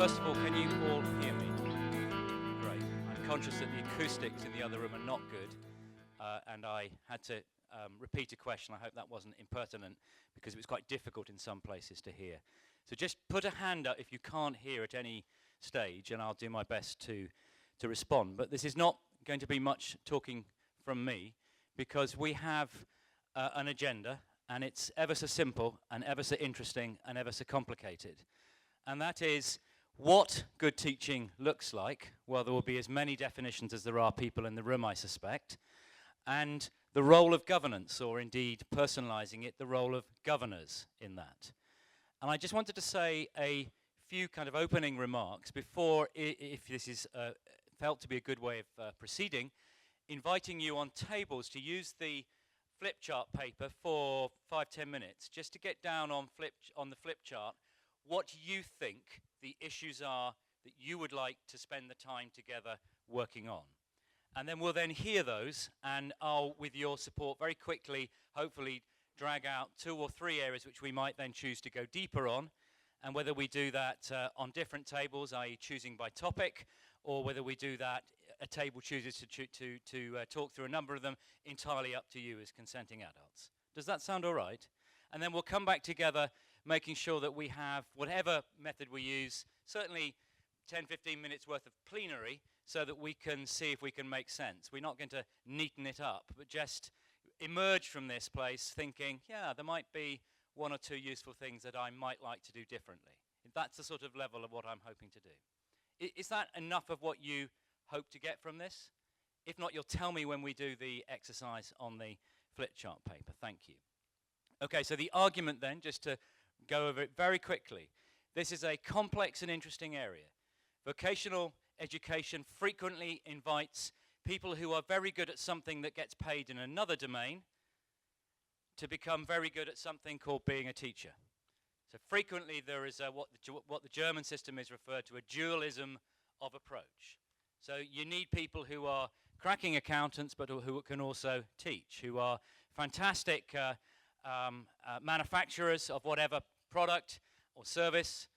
First of all, can you all hear me? Great. I'm conscious that the acoustics in the other room are not good, and I had to repeat a question. I hope that wasn't impertinent, because it was quite difficult in some places to hear. So just put a hand up if you can't hear at any stage, and I'll do my best to respond. But this is not going to be much talking from me, because we have an agenda, and it's ever so simple, and ever so interesting, and ever so complicated. And that is what good teaching looks like. Well, there will be as many definitions as there are people in the room, I suspect. And the role of governance, or indeed personalizing it, the role of governors in that. And I just wanted to say a few kind of opening remarks before, if this is felt to be a good way of proceeding, inviting you on tables to use the flip chart paper for 5-10 minutes, just to get down on the flip chart what you think the issues are that you would like to spend the time together working on. And then we'll then hear those, and I'll, with your support, very quickly, hopefully, drag out 2 or 3 areas which we might then choose to go deeper on, and whether we do that on different tables, i.e. choosing by topic, or whether we do that, a table chooses to talk through a number of them, entirely up to you as consenting adults. Does that sound all right? And then we'll come back together, making sure that we have, whatever method we use, certainly 10-15 minutes worth of plenary, so that we can see if we can make sense. We're not going to neaten it up, but just emerge from this place thinking, yeah, there might be 1 or 2 useful things that I might like to do differently. That's the sort of level of what I'm hoping to do. Is that enough of what you hope to get from this? If not, you'll tell me when we do the exercise on the flip chart paper. Thank you. Okay, so the argument then, just to go over it very quickly. This is a complex and interesting area. Vocational education frequently invites people who are very good at something that gets paid in another domain to become very good at something called being a teacher. So frequently there is what the German system is referred to, a dualism of approach. So you need people who are cracking accountants, but who can also teach, who are fantastic manufacturers of whatever product or service,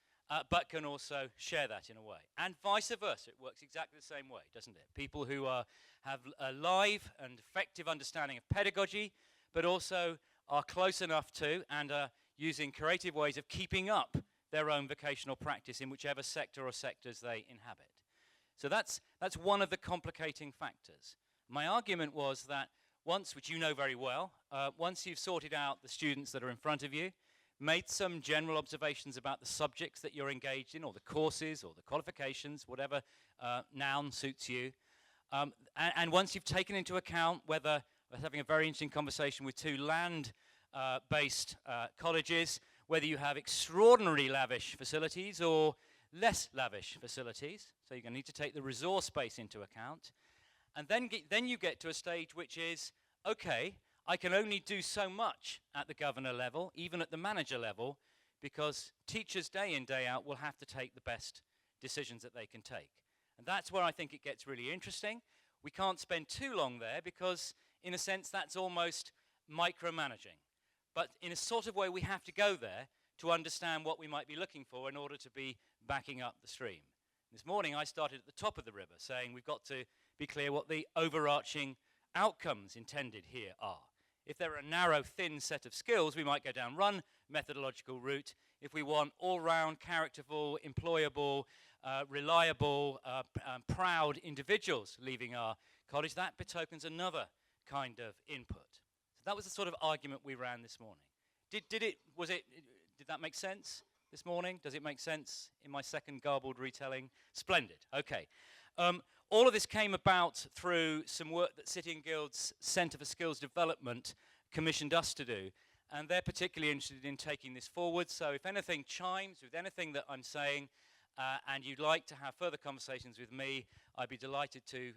but can also share that in a way. And vice versa, it works exactly the same way, doesn't it? People who have a live and effective understanding of pedagogy, but also are close enough to and are using creative ways of keeping up their own vocational practice in whichever sector or sectors they inhabit. So that's one of the complicating factors. My argument was that once, which you know very well, once you've sorted out the students that are in front of you, made some general observations about the subjects that you're engaged in, or the courses, or the qualifications, whatever noun suits you, and once you've taken into account whether, I was having a very interesting conversation with 2 land-based colleges, whether you have extraordinarily lavish facilities or less lavish facilities, so you're going to need to take the resource base into account, and then you get to a stage which is, okay, I can only do so much at the governor level, even at the manager level, because teachers day in, day out will have to take the best decisions that they can take. And that's where I think it gets really interesting. We can't spend too long there because, in a sense, that's almost micromanaging. But in a sort of way, we have to go there to understand what we might be looking for in order to be backing up the stream. This morning, I started at the top of the river, saying we've got to be clear what the overarching outcomes intended here are. If there are a narrow, thin set of skills, we might go down one methodological route. If we want all-round, characterful, employable, reliable, proud individuals leaving our college, that betokens another kind of input. So that was the sort of argument we ran this morning. Did that make sense this morning? Does it make sense in my second garbled retelling? Splendid. Okay. All of this came about through some work that City and Guild's Centre for Skills Development commissioned us to do, and they're particularly interested in taking this forward. So if anything chimes with anything that I'm saying, and you'd like to have further conversations with me, I'd be delighted to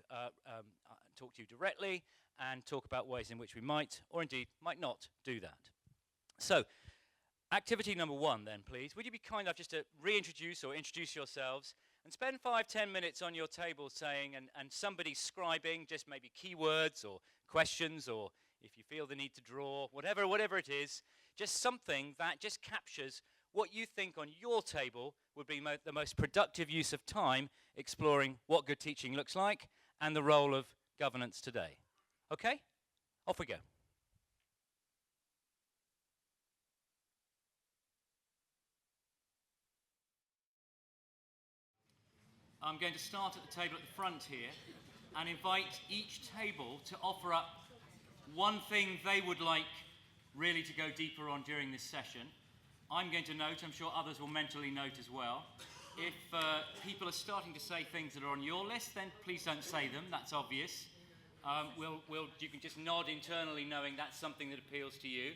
talk to you directly and talk about ways in which we might, or indeed might not, do that. So, activity number 1 then, please. Would you be kind enough just to reintroduce or introduce yourselves and spend 5-10 minutes on your table saying, and somebody scribing just maybe keywords or questions, or if you feel the need to draw, whatever it is, just something that just captures what you think on your table would be the most productive use of time exploring what good teaching looks like and the role of governance today. Okay? Off we go. I'm going to start at the table at the front here and invite each table to offer up one thing they would like really to go deeper on during this session. I'm going to note, I'm sure others will mentally note as well. If people are starting to say things that are on your list, then please don't say them, that's obvious. You can just nod internally knowing that's something that appeals to you.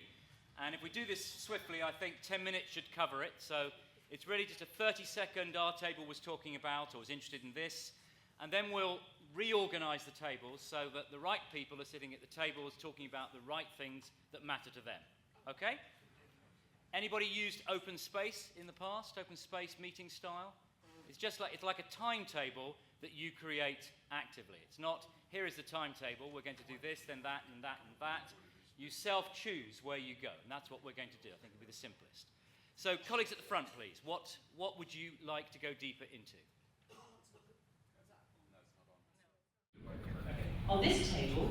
And if we do this swiftly, I think 10 minutes should cover it. So it's really just a 30-second, our table was talking about or was interested in this. And then we'll reorganize the tables so that the right people are sitting at the tables talking about the right things that matter to them. Okay? Anybody used open space in the past? Open space meeting style? It's like a timetable that you create actively. It's not, here is the timetable, we're going to do this, then that, and that, and that. You self-choose where you go, and that's what we're going to do. I think it'll be the simplest. So, colleagues at the front, please. What would you like to go deeper into? On this table,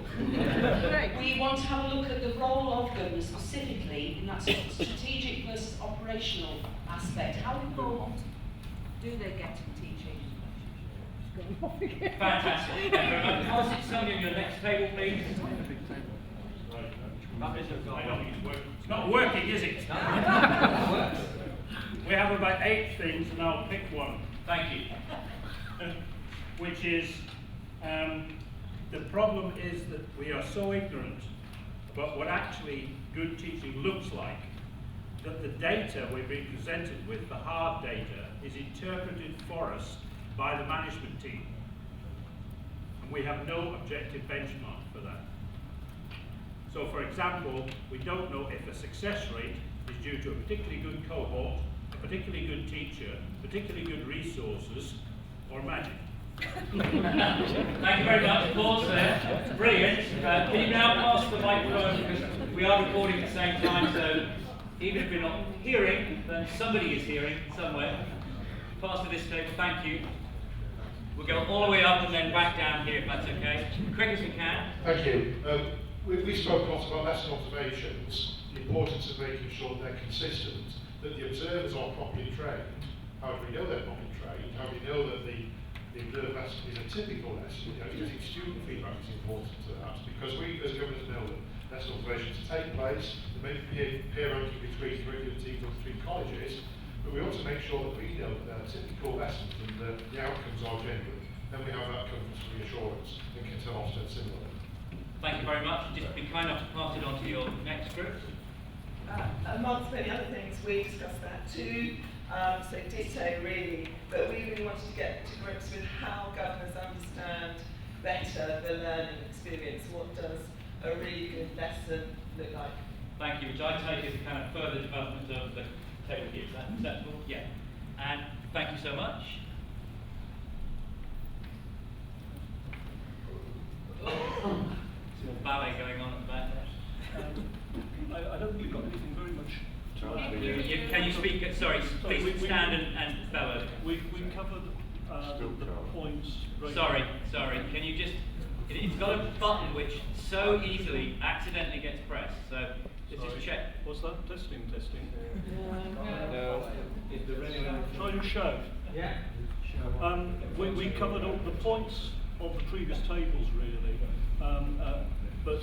we want to have a look at the role of governors specifically in that sort of strategic versus operational aspect. How involved do they get in teaching? Fantastic. Thank you very much. Pass it to Sonia on your next table, please. It's not working, is it? We have about 8 things, and I'll pick one. Thank you. Which is, the problem is that we are so ignorant about what actually good teaching looks like, that the data we're being presented with, the hard data, is interpreted for us by the management team. And we have no objective benchmark for that. So, for example, we don't know if a success rate is due to a particularly good cohort, a particularly good teacher, particularly good resources, or magic. Thank you very much. Applause there. Brilliant. Can you now pass the microphone, because we are recording at the same time, so even if you're not hearing, then somebody is hearing somewhere. Pass to this table. Thank you. We'll go all the way up and then back down here, if that's okay. Quick as we can. Thank you. We spoke a lot about lesson observations, the importance of making sure they're consistent, that the observers are properly trained. How do we know they're properly trained? How do we know that the observed lesson is a typical lesson? Getting student feedback is important to that, because we as governors know that lesson observations take place, there may be peer ranking between curriculum teams or between colleges, but we also make sure that we know that they're typical lessons and that the outcomes are genuine. Then we have that confidence and reassurance, and can tell Ofsted similarly. Thank you very much. Just be kind enough to pass it on to your next group. Amongst many other things, we discussed that too, so ditto really, but we really wanted to get to grips with how governors understand better the learning experience. What does a really good lesson look like? Thank you, which I take as a kind of further development of the table here. Is that acceptable? Yeah. And thank you so much. Some ballet going on at the back there. I don't think we've got anything very much to add. Can you speak? Sorry, please stand and bellow. We covered the points. Sorry. Can you just? It's got a button which so easily accidentally gets pressed. So just check. What's that? Testing. No. Try to shout. Yeah. We covered all the points of the previous tables really, but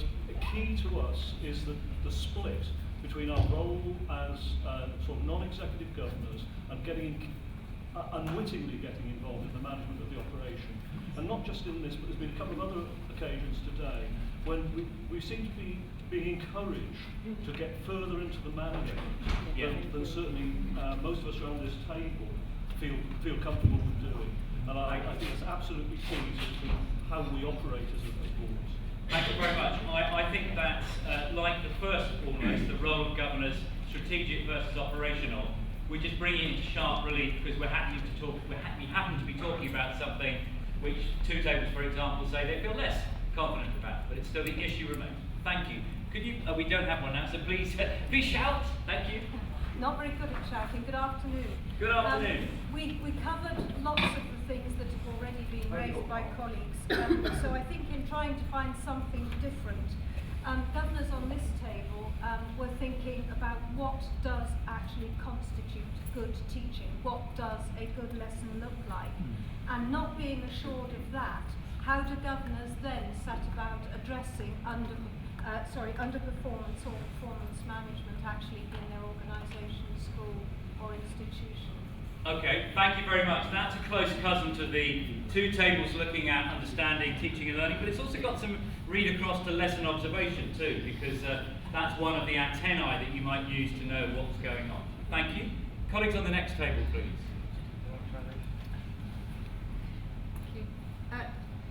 key to us is the split between our role as sort of non-executive governors and unwittingly getting involved in the management of the operation. And not just in this, but there's been a couple of other occasions today when we seem to be being encouraged to get further into the management than certainly most of us around this table feel comfortable with doing. And I think it's absolutely key to how we operate as a board. Thank you very much. I think that's like the first almost, the role of governors, strategic versus operational. We're just bringing it into sharp relief because we happen to be talking about something which 2 tables, for example, say they feel less confident about, but it's still the issue remains. Thank you. Could you? We don't have one now, so please shout. Thank you. Not very good at shouting. Good afternoon. Good afternoon. We covered lots of the things that have already been raised by colleagues. So I think in trying to find something different, governors on this table were thinking about what does actually constitute good teaching, what does a good lesson look like, and not being assured of that, how do governors then set about addressing underperformance or performance management actually in their organisation, school or institution? Okay, thank you very much. That's a close cousin to the two tables looking at understanding, teaching and learning, but it's also got some read across to lesson observation too, because that's one of the antennae that you might use to know what's going on. Thank you. Colleagues on the next table, please.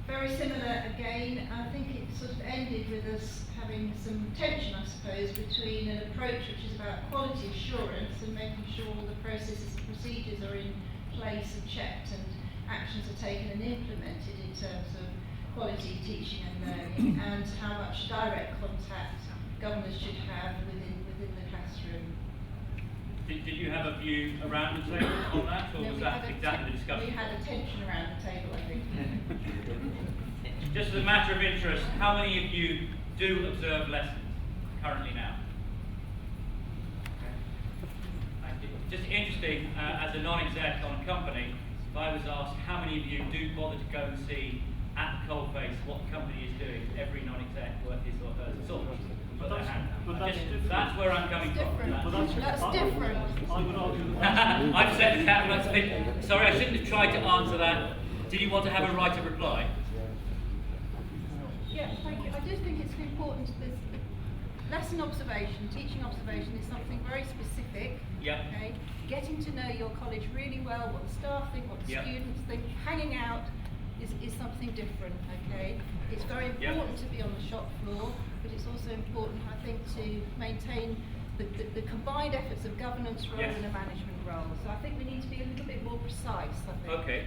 Very similar again. I think it sort of ended with us having some tension, I suppose, between an approach which is about quality assurance and making sure all the processes and procedures are in place and checked and actions are taken and implemented in terms of quality teaching and learning, and how much direct contact governors should have within the classroom. Did you have a view around the table on that, or No, was we that had exactly the discussion? We had a tension around the table, I think. Just as a matter of interest, how many of you do observe lessons currently now? Thank you. Just interesting, as a non-exec on a company, if I was asked how many of you do bother to go and see at the coalface what the company is doing, every non-exec worth his or hers sort of put their hand. That's where I'm coming from. That's different. I would argue that I've said that. Sorry, I shouldn't have tried to answer that. Did you want to have a right of reply? Yeah, thank you. I do think it's important that lesson observation, teaching observation is something very specific. Yep. Okay? Getting to know your college really well, what the staff think, what the Yep. students think, hanging out is something different, okay? It's very Yep. important to be on the shop floor, but it's also important, I think, to maintain the combined efforts of governance role Yes. and a management role. So I think we need to be a little bit more precise, I think. Okay.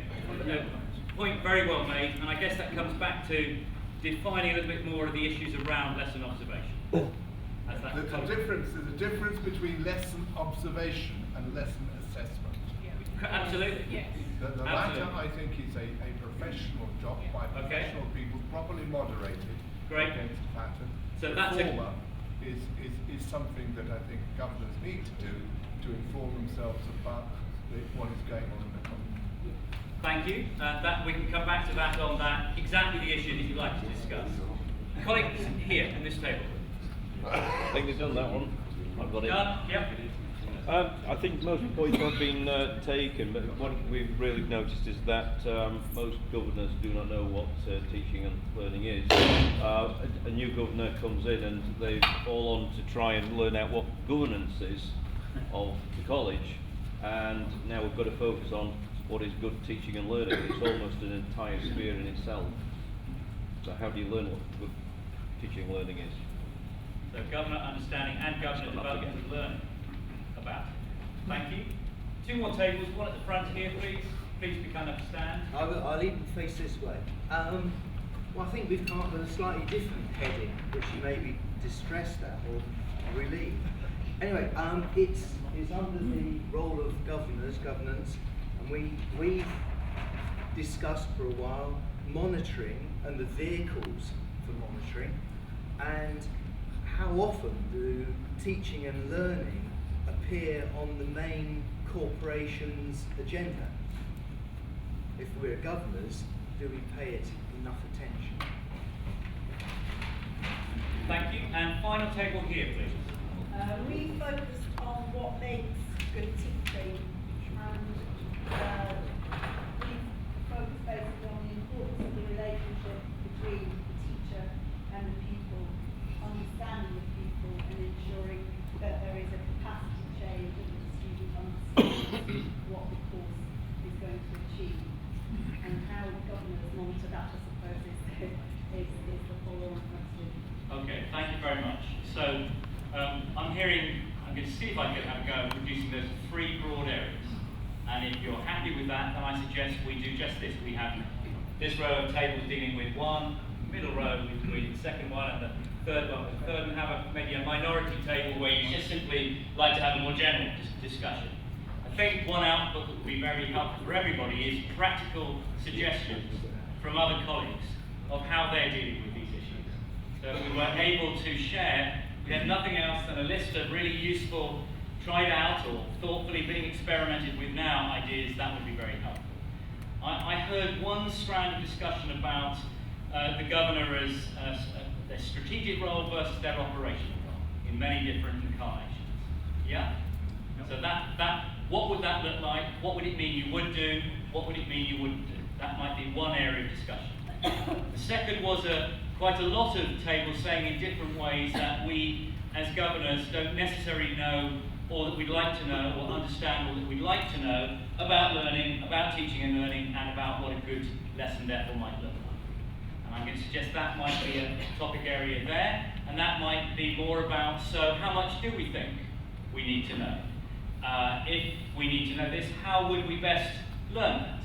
Point very well made, and I guess that comes back to defining a little bit more of the issues around lesson observation. As that There's a difference between lesson observation and lesson assessment. Absolutely. Yes. The latter, Absolutely. I think, is a professional job by Okay. professional people, properly moderated Great. against a pattern. So The that's a- former is something that I think governors need to do to inform themselves about what is going on in the college. Thank you. That we can come back to that on that exactly the issue that you'd like to discuss. Colleagues here in this table. I think they've done that one. I've got it. Done? Yep. I think most points have been taken, but what we've really noticed is that most governors do not know what teaching and learning is. A new governor comes in and they're all on to try and learn out what governance is of the college, and now we've got to focus on what is good teaching and learning. It's almost an entire sphere in itself. So how do you learn what good teaching and learning is? So governor understanding and governor development and learning about. Thank you. Two more tables, one at the front here, please. Please be kind of stand. I'll even face this way. Well, I think we've come up with a slightly different heading, which you may be distressed at or relieved. Anyway, it's under the role of governance, and we've discussed for a while monitoring and the vehicles for monitoring, and how often do teaching and learning appear on the main corporation's agenda? If we're governors, do we pay it enough attention? Thank you. And final table here, please. We focused on what makes good teaching, and we focused basically on the importance of the relationship between the teacher and the pupil, understanding the pupil and ensuring that there is a capacity change and that the student understands what the course is going to achieve. And how governors monitor that, I suppose, is the follow-on question. Okay, thank you very much. So I'm going to see if I can have a go at reducing those to three broad areas. And if you're happy with that, then I suggest we do just this. We have this row of tables dealing with one, middle row with the second one, and the third one, and have maybe a minority table where you just simply like to have a more general discussion. I think one output that would be very helpful for everybody is practical suggestions from other colleagues of how they're dealing with these issues. So if we were able to share, we have nothing else than a list of really useful, tried out or thoughtfully being experimented with now ideas. That would be very helpful. I heard one strand of discussion about the governor as their strategic role versus their operational role in many different incarnations. Yeah? So what would that look like? What would it mean you would do? What would it mean you wouldn't do? That might be one area of discussion. The second was quite a lot of tables saying in different ways that we, as governors, don't necessarily know, or that we'd like to know, or understand, or that we'd like to know about learning, about teaching and learning, and about what a good lesson therefore might look like. And I'm going to suggest that might be a topic area there, and that might be more about, so how much do we think we need to know? If we need to know this, how would we best learn that?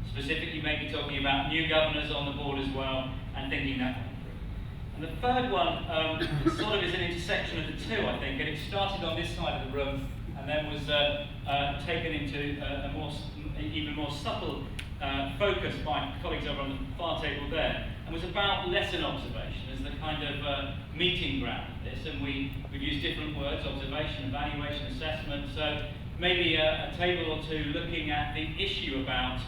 Specifically maybe talking about new governors on the board as well, and thinking that one through. And the third one sort of is an intersection of the two, I think, and it started on this side of the room and then was taken into a even more subtle focus by colleagues over on the far table there, and was about lesson observation as the kind of meeting ground of this. And we've used different words: observation, evaluation, assessment. So maybe a table or two looking at the issue about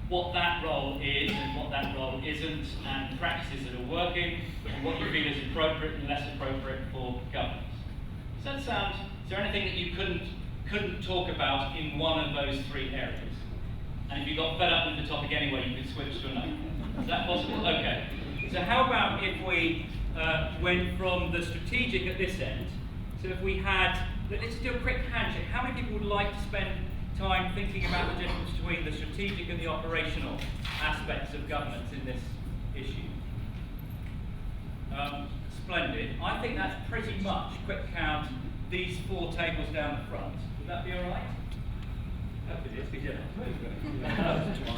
what that role is and what that role isn't, and practices that are working, and what you feel is appropriate and less appropriate for governance. Does that sound? Is there anything that you couldn't talk about in one of those three areas? And if you got fed up with the topic anyway, you could switch to another. Is that possible? Okay. So how about if we went from the strategic at this end? So if we had, let's do a quick handshake. How many people would like to spend time thinking about the difference between the strategic and the operational aspects of governance in this issue? Splendid. I think that's pretty much, quick count, these four tables down the front. Would that be all right? Hope it is, we did.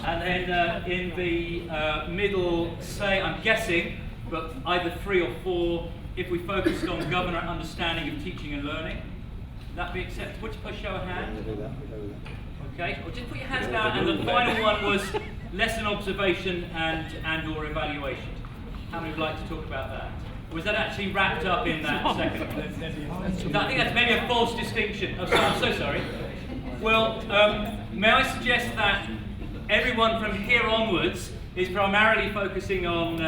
And then in the middle, say, I'm guessing, but either 3 or 4, if we focused on governor understanding of teaching and learning. Would that be acceptable? Would you put a show of hands? Okay, well just put your hands down, and the final one was lesson observation and or evaluation. How many would like to talk about that? Or was that actually wrapped up in that second one? I think that's maybe a false distinction. Oh, sorry, I'm so sorry. Well, may I suggest that everyone from here onwards is primarily focusing on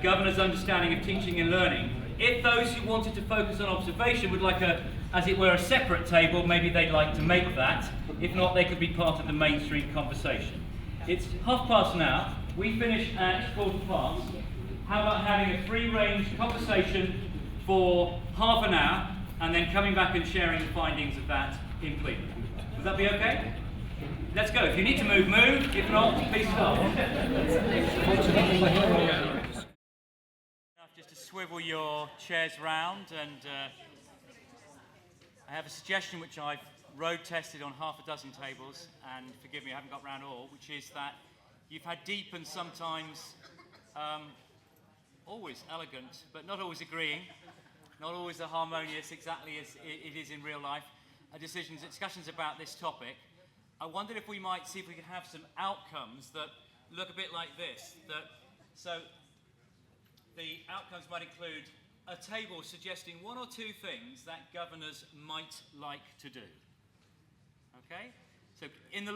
governors' understanding of teaching and learning. If those who wanted to focus on observation would like as it were, a separate table, maybe they'd like to make that. If not, they could be part of the mainstream conversation. It's past now. We finish at 15:15. How about having a free-range conversation for half an hour, and then coming back and sharing the findings of that in plenary? Would that be okay? Let's go. If you need to move, move. If not, please stop. Just to swivel your chairs round, and I have a suggestion which I've road tested on half a dozen tables, and forgive me, I haven't got round all, which is that you've had deep and sometimes always elegant, but not always agreeing, not always harmonious exactly as it is in real life, discussions about this topic. I wondered if we might see if we could have some outcomes that look a bit like this. So the outcomes might include a table suggesting 1 or 2 things that governors might like to do. Okay? So in the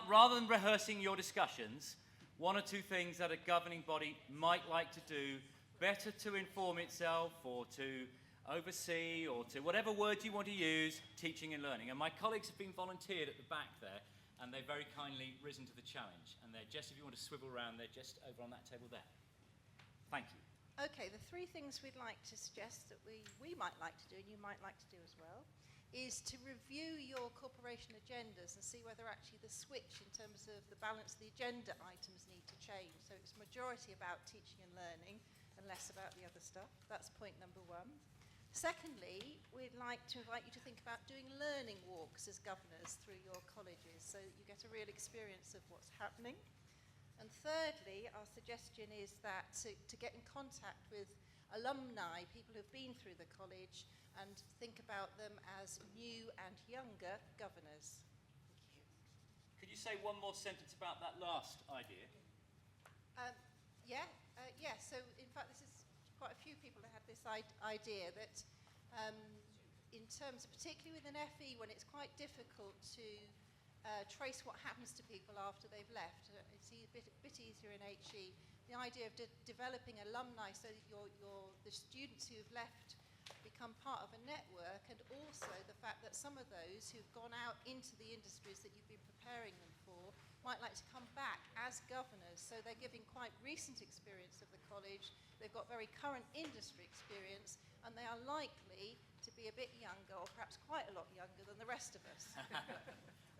rather than rehearsing your discussions, 1 or 2 things that a governing body might like to do, better to inform itself or to oversee or to whatever words you want to use, teaching and learning. And my colleagues have been volunteered at the back there, and they've very kindly risen to the challenge. And they're just, if you want to swivel around, they're just over on that table there. Thank you. Okay, the 3 things we'd like to suggest that we might like to do, and you might like to do as well, is to review your corporation agendas and see whether actually the switch in terms of the balance of the agenda items need to change. So it's majority about teaching and learning and less about the other stuff. That's point number 1. Secondly, we'd like to invite you to think about doing learning walks as governors through your colleges so that you get a real experience of what's happening. And thirdly, our suggestion is that to get in contact with alumni, people who've been through the college, and think about them as new and younger governors. Thank you. Could you say one more sentence about that last idea? Yeah, so in fact this is quite a few people that had this idea that in terms of, particularly with an FE, when it's quite difficult to trace what happens to people after they've left, it's a bit easier in HE. The idea of developing alumni so that the students who've left become part of a network, and also the fact that some of those who've gone out into the industries that you've been preparing them for might like to come back as governors, so they're giving quite recent experience of the college, they've got very current industry experience, and they are likely to be a bit younger, or perhaps quite a lot younger than the rest of us.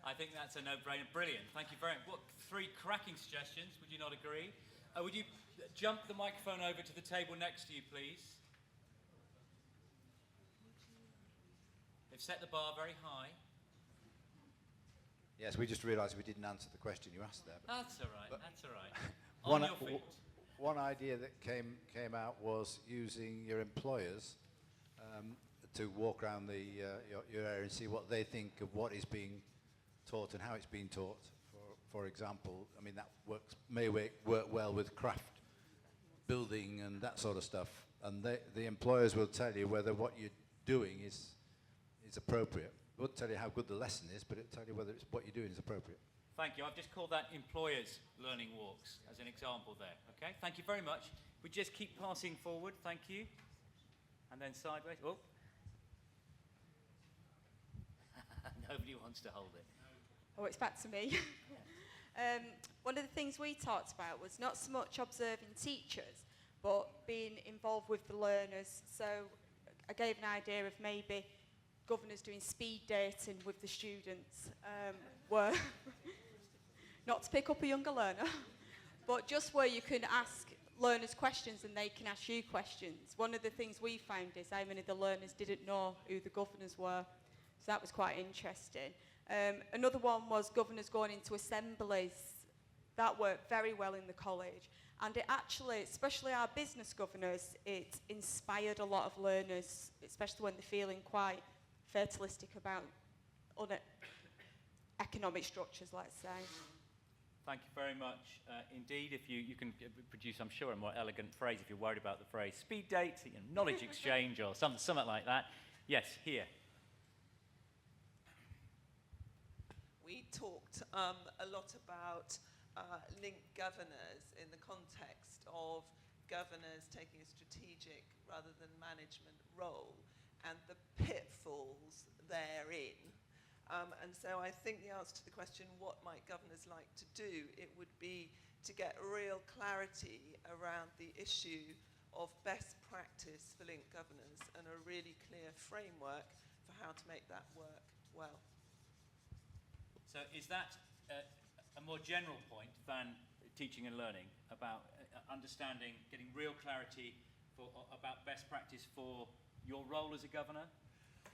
I think that's a no-brainer. Brilliant. Thank you very much. What, 3 cracking suggestions, would you not agree? Would you jump the microphone over to the table next to you, please? They've set the bar very high. Yes, we just realised we didn't answer the question you asked there. That's all right, that's all right. One, On your feet. one idea that came out was using your employers to walk around your area and see what they think of what is being taught and how it's being taught. For example, I mean, that may work well with craft building and that sort of stuff. And the employers will tell you whether what you're doing is appropriate. It won't tell you how good the lesson is, but it'll tell you whether what you're doing is appropriate. Thank you. I've just called that employers' learning walks as an example there. Okay, thank you very much. We just keep passing forward. Thank you. And then sideways. Oh. Nobody wants to hold it. Oh, it's back to me. One of the things we talked about was not so much observing teachers, but being involved with the learners. So I gave an idea of maybe governors doing speed dating with the students, where not to pick up a younger learner, but just where you can ask learners questions and they can ask you questions. One of the things we found is how many of the learners didn't know who the governors were, so that was quite interesting. Another one was governors going into assemblies. That worked very well in the college, and it actually, especially our business governors, it inspired a lot of learners, especially when they're feeling quite fatalistic about economic structures, let's say. Thank you very much indeed. If you can produce, I'm sure, a more elegant phrase if you're worried about the phrase speed date, knowledge exchange, or something like that. Yes, here. We talked a lot about linked governors in the context of governors taking a strategic rather than management role and the pitfalls therein. And so I think the answer to the question, what might governors like to do, it would be to get real clarity around the issue of best practice for linked governors and a really clear framework for how to make that work well. So is that a more general point than teaching and learning about understanding, getting real clarity about best practice for your role as a governor?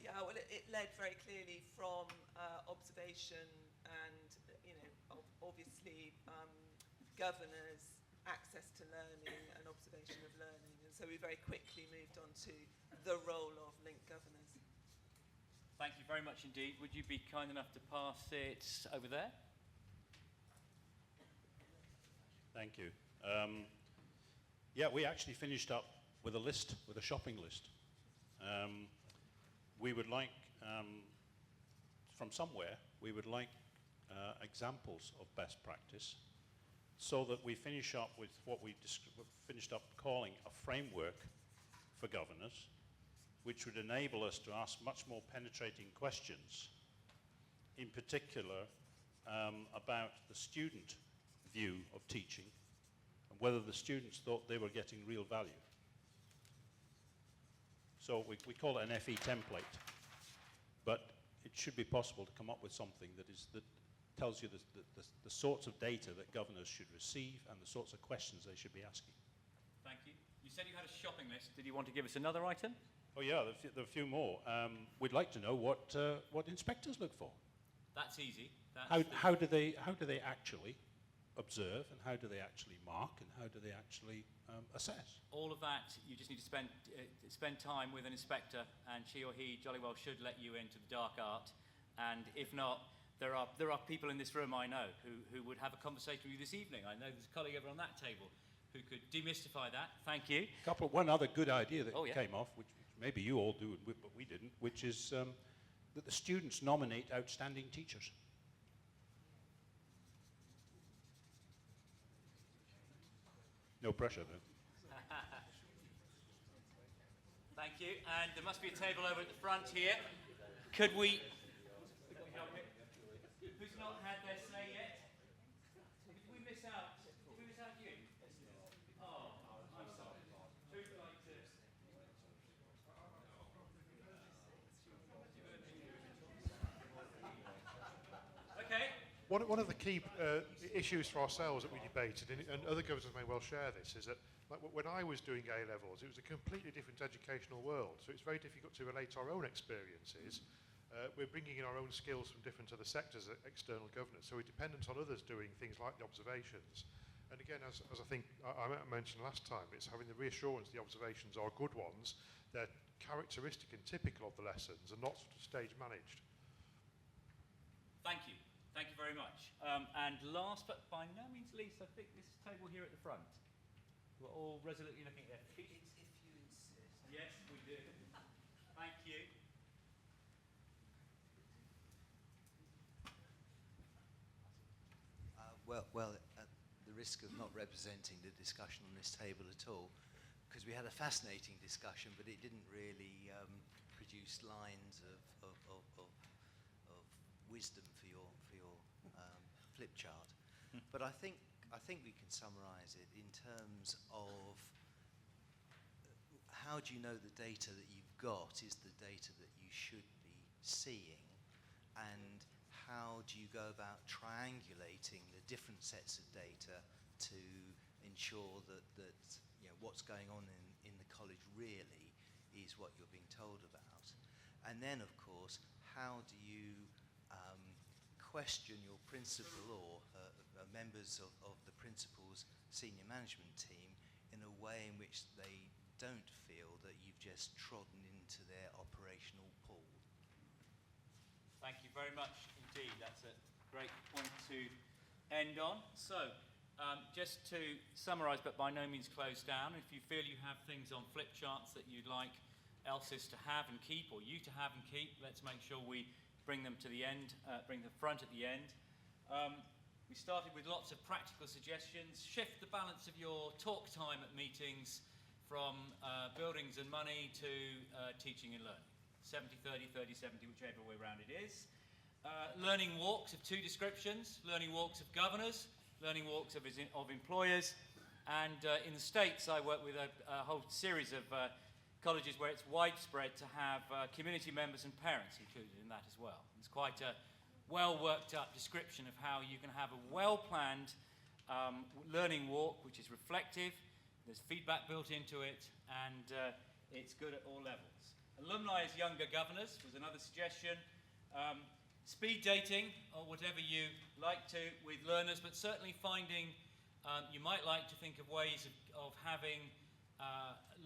Yeah, well, it led very clearly from observation and, obviously governors, access to learning and observation of learning. And so we very quickly moved on to the role of linked governors. Thank you very much indeed. Would you be kind enough to pass it over there? Thank you. Yeah, we actually finished up with a shopping list. We would like, from somewhere, we would like examples of best practice so that we finish up with what we finished up calling a framework for governors, which would enable us to ask much more penetrating questions, in particular about the student view of teaching and whether the students thought they were getting real value. So we call it an FE template, but it should be possible to come up with something that tells you the sorts of data that governors should receive and the sorts of questions they should be asking. Thank you. You said you had a shopping list. Did you want to give us another item? Oh yeah, there are a few more. We'd like to know what inspectors look for. That's easy. How do they actually observe, and how do they actually mark, and how do they actually assess? All of that, you just need to spend time with an inspector, and she or he jolly well should let you into the dark art. And if not, there are people in this room I know who would have a conversation with you this evening. I know there's a colleague over on that table who could demystify that. Thank you. One other good idea that Oh, yeah. came off, which maybe you all do, but we didn't, which is that the students nominate outstanding teachers. No pressure, though. Thank you. And there must be a table over at the front here. Could we... Who's not had their say yet? Did we miss out? Did we miss out you? Oh, I'm sorry. Who'd like to... Okay. One of the key issues for ourselves that we debated, and other governors may well share this, is that like, when I was doing A-levels, it was a completely different educational world. So it's very difficult to relate our own experiences. We're bringing in our own skills from different other sectors, external governance. So we're dependent on others doing things like the observations. And again, as I think I mentioned last time, it's having the reassurance the observations are good ones, they're characteristic and typical of the lessons and not sort of stage managed. Thank you. Thank you very much. And last but by no means least, I think this table here at the front. We're all resolutely looking at it. If you insist. Yes, we do. Thank you. Well, at the risk of not representing the discussion on this table at all, because we had a fascinating discussion, but it didn't really produce lines of wisdom for your flip chart. But I think we can summarise it in terms of how do you know the data that you've got is the data that you should be seeing, and how do you go about triangulating the different sets of data to ensure that you know what's going on in the college really is what you're being told about. And then of course, how do you question your principal or members of the principal's senior management team in a way in which they don't feel that you've just trodden into their operational pool. Thank you very much indeed. That's a great point to end on. So, just to summarise, but by no means close down, if you feel you have things on flip charts that you'd like ELSIS to have and keep, or you to have and keep, let's make sure we bring them to the end, bring the front at the end. We started with lots of practical suggestions. Shift the balance of your talk time at meetings from buildings and money to teaching and learning. 70-30, 30-70, whichever way round it is. Learning walks of two descriptions, learning walks of governors, learning walks of employers, and in the States I work with a whole series of colleges where it's widespread to have community members and parents included in that as well. It's quite a well worked up description of how you can have a well planned learning walk which is reflective, there's feedback built into it, and it's good at all levels. Alumni as younger governors was another suggestion. Speed dating, or whatever you like to, with learners, but certainly finding, you might like to think of ways of having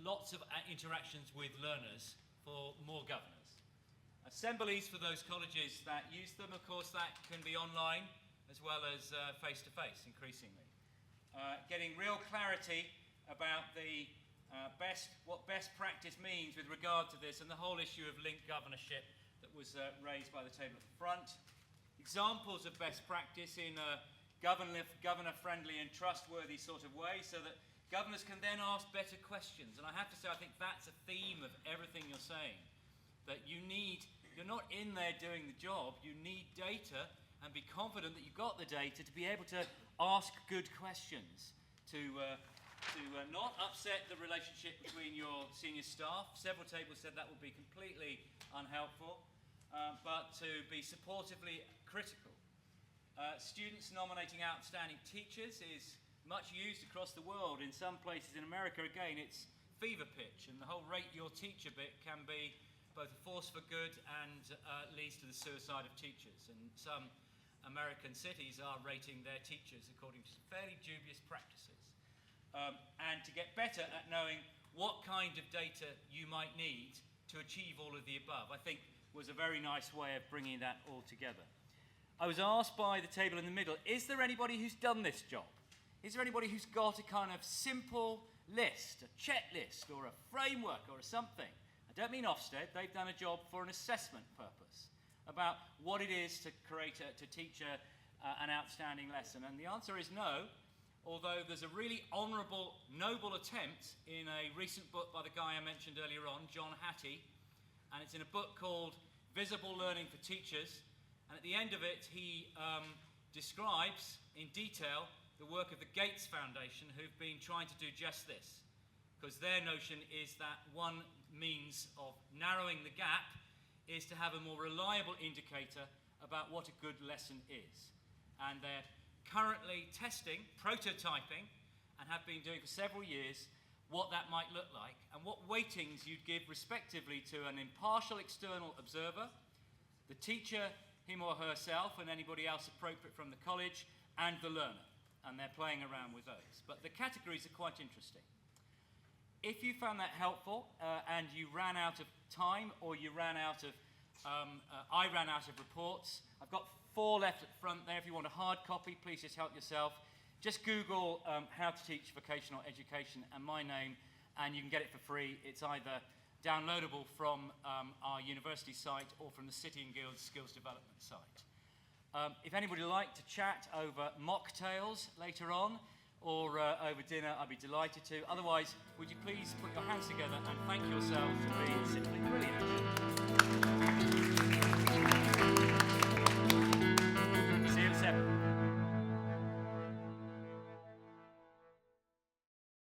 lots of interactions with learners for more governors. Assemblies for those colleges that use them, of course, that can be online as well as face-to-face increasingly. Getting real clarity about the what best practice means with regard to this, and the whole issue of linked governorship that was raised by the table at the front. Examples of best practice in a governor-friendly and trustworthy sort of way, so that governors can then ask better questions. And I have to say, I think that's a theme of everything you're saying. That you're not in there doing the job, you need data, and be confident that you've got the data to be able to ask good questions, to not upset the relationship between your senior staff. Several tables said that would be completely unhelpful, but to be supportively critical. Students nominating outstanding teachers is much used across the world. In some places in America, again, it's fever pitch, and the whole rate your teacher bit can be both a force for good and leads to the suicide of teachers. And some American cities are rating their teachers according to fairly dubious practices. And to get better at knowing what kind of data you might need to achieve all of the above, I think was a very nice way of bringing that all together. I was asked by the table in the middle, is there anybody who's done this job? Is there anybody who's got a kind of simple list, a checklist, or a framework, or something? I don't mean Ofsted, they've done a job for an assessment purpose about what it is to teach an outstanding lesson. And the answer is no, although there's a really honourable, noble attempt in a recent book by the guy I mentioned earlier on, John Hattie, and it's in a book called Visible Learning for Teachers, and at the end of it he describes in detail the work of the Gates Foundation, who've been trying to do just this, because their notion is that one means of narrowing the gap is to have a more reliable indicator about what a good lesson is. And they're currently testing, prototyping, and have been doing for several years what that might look like and what weightings you'd give respectively to an impartial external observer, the teacher, him or herself, and anybody else appropriate from the college, and the learner. And they're playing around with those. But the categories are quite interesting. If you found that helpful and you ran out of time, or you ran out of, I ran out of reports, I've got 4 left at the front there. If you want a hard copy, please just help yourself. Just Google how to teach vocational education and my name, and you can get it for free. It's either downloadable from our university site or from the City and Guilds Skills Development site. If anybody would like to chat over mocktails later on, or over dinner, I'd be delighted to. Otherwise, would you please put your hands together and thank yourselves for being simply brilliant.